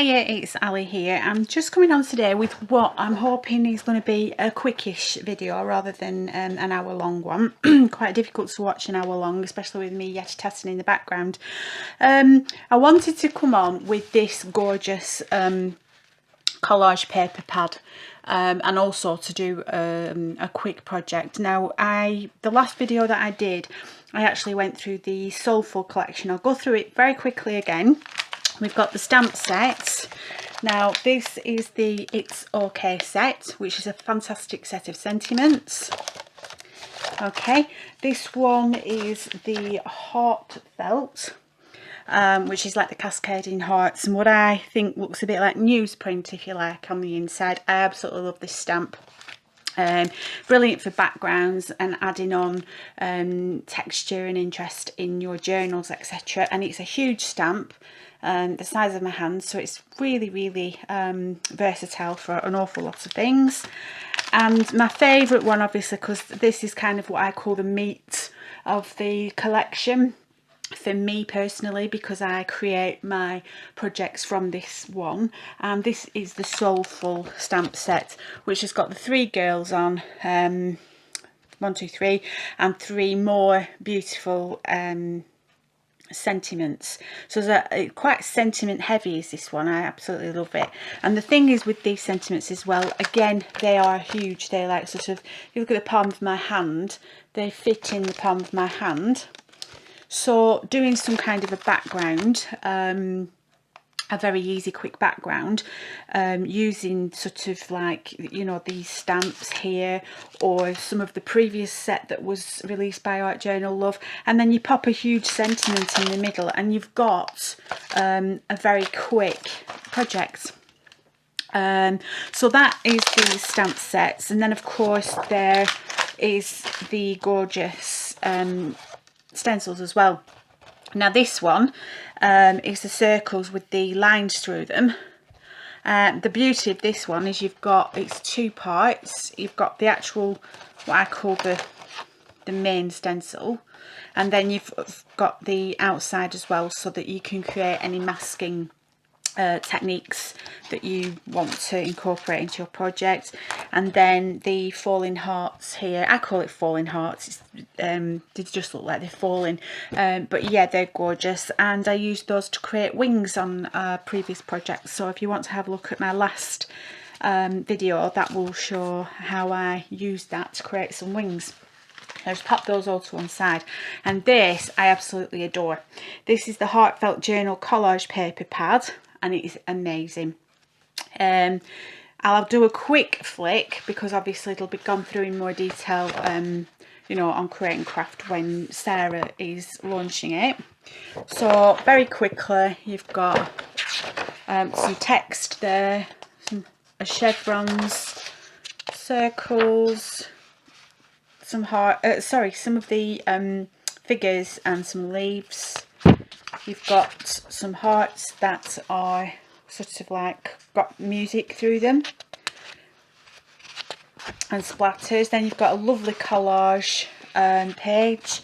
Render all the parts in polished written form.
Hiya, it's Ali here. I'm just coming on today with what I'm hoping is going to be a quickish video rather than an hour long one. Quite difficult to watch an hour long, especially with me yet testing in the background. I wanted to come on with this gorgeous collage paper pad and also to do a quick project. Now the last video that I did, I actually went through the Soulful collection. I'll go through it very quickly again. We've got the stamp set. Now this is the It's Okay set, which is a fantastic set of sentiments. Okay, this one is the Heartfelt, which is like the cascading hearts, and what I think looks a bit like newsprint, if you like, on the inside. I absolutely love this stamp. Brilliant for backgrounds and adding on texture and interest in your journals, etc. And it's a huge stamp, the size of my hand, so it's really versatile for an awful lot of things. And my favourite one, obviously, because this is kind of what I call the meat of the collection for me personally, because I create my projects from this one, and this is the Soulful stamp set, which has got the 3 girls on, 1, 2, 3, and 3 more beautiful sentiments. So it's quite sentiment heavy is this one. I absolutely love it. And the thing is with these sentiments as well, again, they are huge. They're like sort of, if you look at the palm of my hand, they fit in the palm of my hand. So doing some kind of a background, a very easy quick background, using sort of like, you know, these stamps here, or some of the previous set that was released by Art Journal Love, and then you pop a huge sentiment in the middle and you've got a very quick project. So that is the stamp sets, and then of course there is the gorgeous stencils as well. Now this one is the circles with the lines through them. The beauty of this one is it's 2 parts. You've got the actual, what I call the main stencil, and then you've got the outside as well, so that you can create any masking techniques that you want to incorporate into your project. And then the falling hearts here, I call it falling hearts, they just look like they're falling, but yeah, they're gorgeous, and I used those to create wings on previous projects. So if you want to have a look at my last video, that will show how I used that to create some wings. I just pop those all to one side. And this I absolutely adore. This is the Heartfelt Journal Collage Paper Pad, and it is amazing. I'll do a quick flick because obviously it'll be gone through in more detail, you know, on Create and Craft when Sarah is launching it. So very quickly, you've got some text there, some chevrons, circles, some some of the figures and some leaves. You've got some hearts that are sort of like got music through them and splatters. Then you've got a lovely collage page,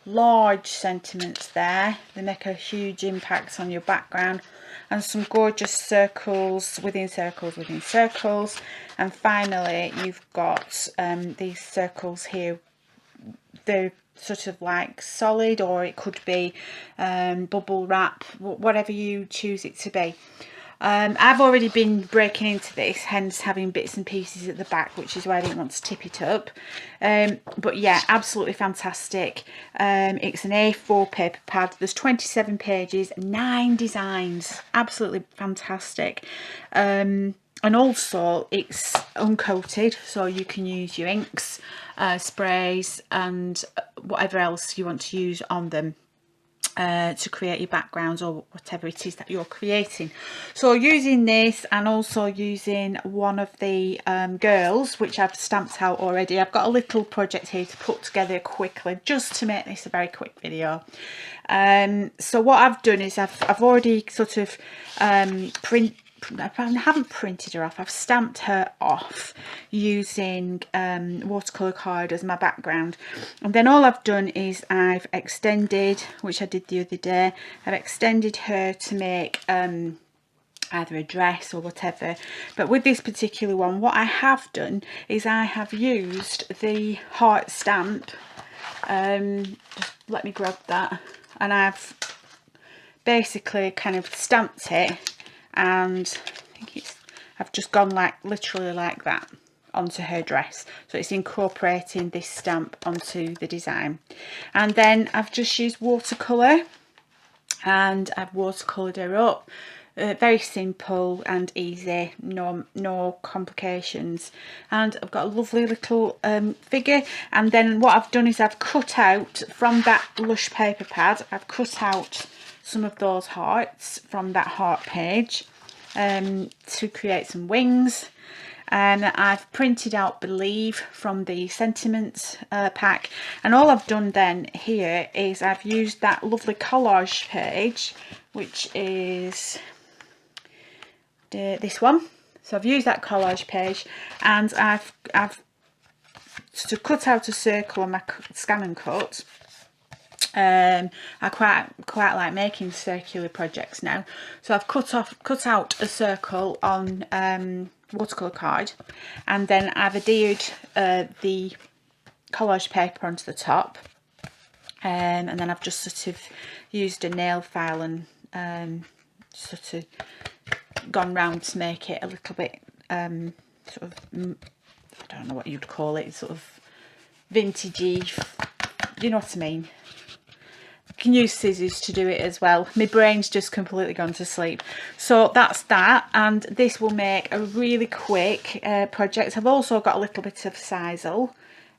large sentiments there. They make a huge impact on your background, and some gorgeous circles within circles within circles. And finally you've got these circles here. They're sort of like solid, or it could be bubble wrap, whatever you choose it to be. I've already been breaking into this, hence having bits and pieces at the back, which is why I didn't want to tip it up. But yeah, absolutely fantastic. It's an A4 paper pad. There's 27 pages, 9 designs. Absolutely fantastic. And also it's uncoated, so you can use your inks, sprays, and whatever else you want to use on them to create your backgrounds or whatever it is that you're creating. So using this, and also using one of the girls, which I've stamped out already. I've got a little project here to put together quickly just to make this a very quick video. So what I've done is I've already sort of I haven't printed her off, I've stamped her off using watercolour card as my background. And then all I've done is I've extended, which I did the other day, I've extended her to make either a dress or whatever. But with this particular one, what I have done is I have used the heart stamp. Just let me grab that, and I've basically kind of stamped it, and I think I've just gone like literally like that onto her dress, so it's incorporating this stamp onto the design. And then I've just used watercolour, and I've watercoloured her up. Very simple and easy, no complications, and I've got a lovely little figure. And then what I've done is I've cut out from that Lush paper pad, I've cut out some of those hearts from that heart page to create some wings. And I've printed out Believe from the sentiments pack, and all I've done then here is I've used that lovely collage page, which is this one. So I've used that collage page, and I've to cut out a circle on my scan and cut. I quite like making circular projects now, so I've cut out a circle on watercolour card, and then I've adhered the collage paper onto the top, and then I've just sort of used a nail file and sort of gone round to make it a little bit sort of, I don't know what you'd call it, sort of vintagey, you know what I mean. You can use scissors to do it as well. My brain's just completely gone to sleep. So that's that, and this will make a really quick project. I've also got a little bit of sisal,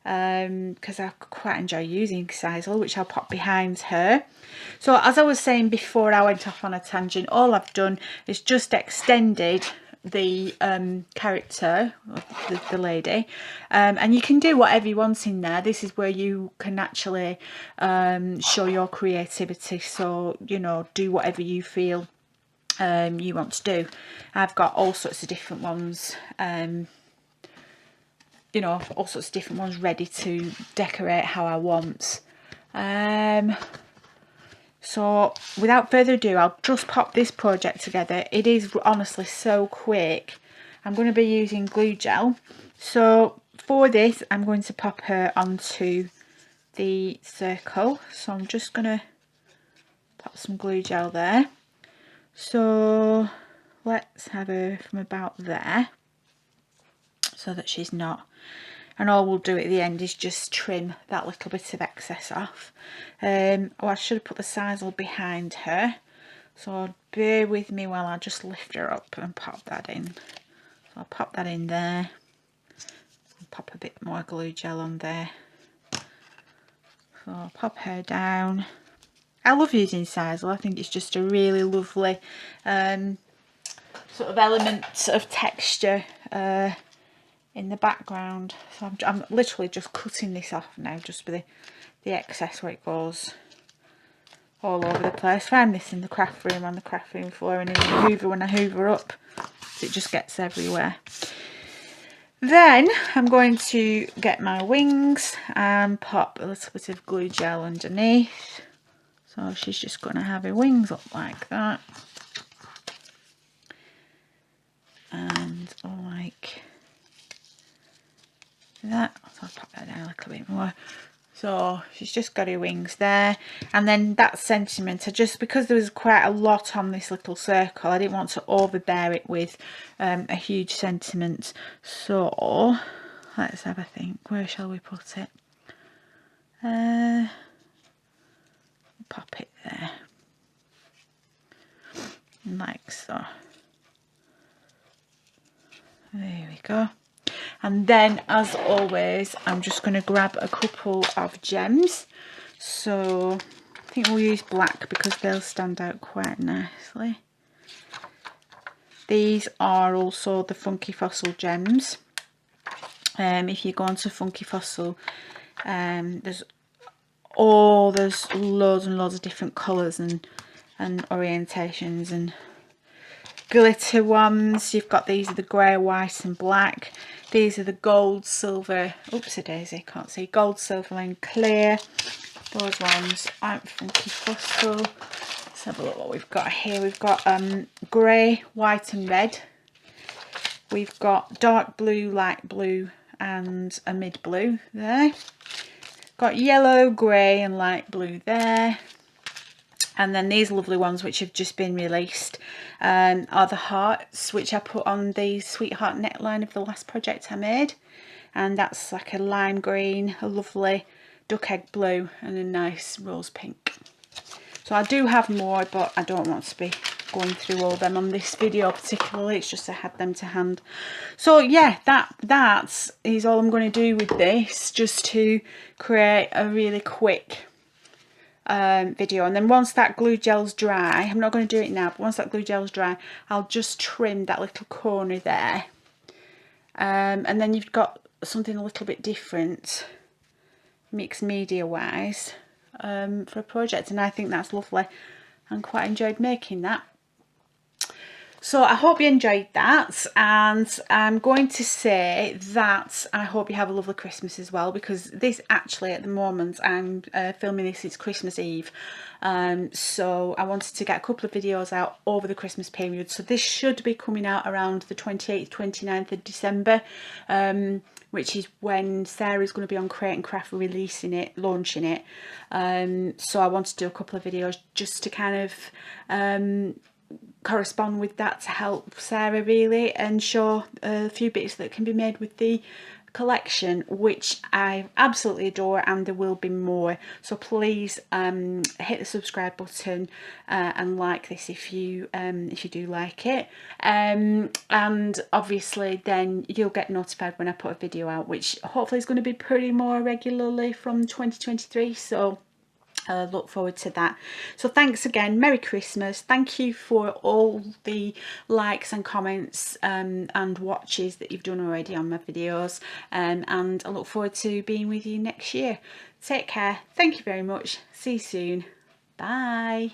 because I quite enjoy using sisal, which I'll pop behind her. So as I was saying before I went off on a tangent, all I've done is just extended the character, the lady, and you can do whatever you want in there. This is where you can actually show your creativity, so you know, do whatever you feel you want to do. I've got all sorts of different ones, you know, all sorts of different ones ready to decorate how I want. So without further ado, I'll just pop this project together. It is honestly so quick. I'm going to be using glue gel. So for this, I'm going to pop her onto the circle. So I'm just going to pop some glue gel there. So let's have her from about there, so that she's not, and all we'll do at the end is just trim that little bit of excess off. Oh, I should have put the sisal behind her, so bear with me while I just lift her up and pop that in. So I'll pop that in there and pop a bit more glue gel on there. So I'll pop her down. I love using sisal. I think it's just a really lovely sort of element of texture in the background. So I'm literally just cutting this off now, just with the excess where it goes all over the place. Find this in the craft room, on the craft room floor, and in the hoover when I hoover up, so it just gets everywhere. Then I'm going to get my wings and pop a little bit of glue gel underneath. So she's just going to have her wings up like that, and like that. So I'll pop that down a little bit more. So she's just got her wings there, and then that sentiment, because there was quite a lot on this little circle, I didn't want to overbear it with a huge sentiment. So let's have a think, where shall we put it? Pop it there, like so. There we go. And then, as always, I'm just going to grab a couple of gems. So I think we'll use black because they'll stand out quite nicely. These are also the Funky Fossil gems. If you go onto Funky Fossil, there's loads and loads of different colours and orientations and glitter ones. You've got, these are the grey, white and black. These are the gold, silver, oops a daisy, can't see, gold, silver and clear. Those ones aren't Funky Fossil. Let's have a look what we've got here. We've got grey, white and red. We've got dark blue, light blue and a mid blue there. Got yellow, grey and light blue there. And then these lovely ones which have just been released are the hearts, which I put on the sweetheart neckline of the last project I made. And that's like a lime green, a lovely duck egg blue and a nice rose pink. So I do have more, but I don't want to be going through all of them on this video particularly. It's just I had them to hand. So yeah, that is all I'm going to do with this, just to create a really quick video. And then once that glue gel's dry, I'm not going to do it now, but once that glue gel's dry, I'll just trim that little corner there. And then you've got something a little bit different mixed media wise for a project, and I think that's lovely and quite enjoyed making that. So I hope you enjoyed that, and I'm going to say that I hope you have a lovely Christmas as well, because this actually at the moment I'm filming this, it's Christmas Eve, so I wanted to get a couple of videos out over the Christmas period. So this should be coming out around the 28th, 29th of December, which is when Sarah's going to be on Create and Craft releasing it, launching it. So I want to do a couple of videos just to kind of correspond with that, to help Sarah really, and show a few bits that can be made with the collection, which I absolutely adore, and there will be more. So please hit the subscribe button and like this if you do like it, and obviously then you'll get notified when I put a video out, which hopefully is going to be pretty more regularly from 2023. So I look forward to that. So thanks again, Merry Christmas, thank you for all the likes and comments and watches that you've done already on my videos, and I look forward to being with you next year. Take care, thank you very much, see you soon, bye.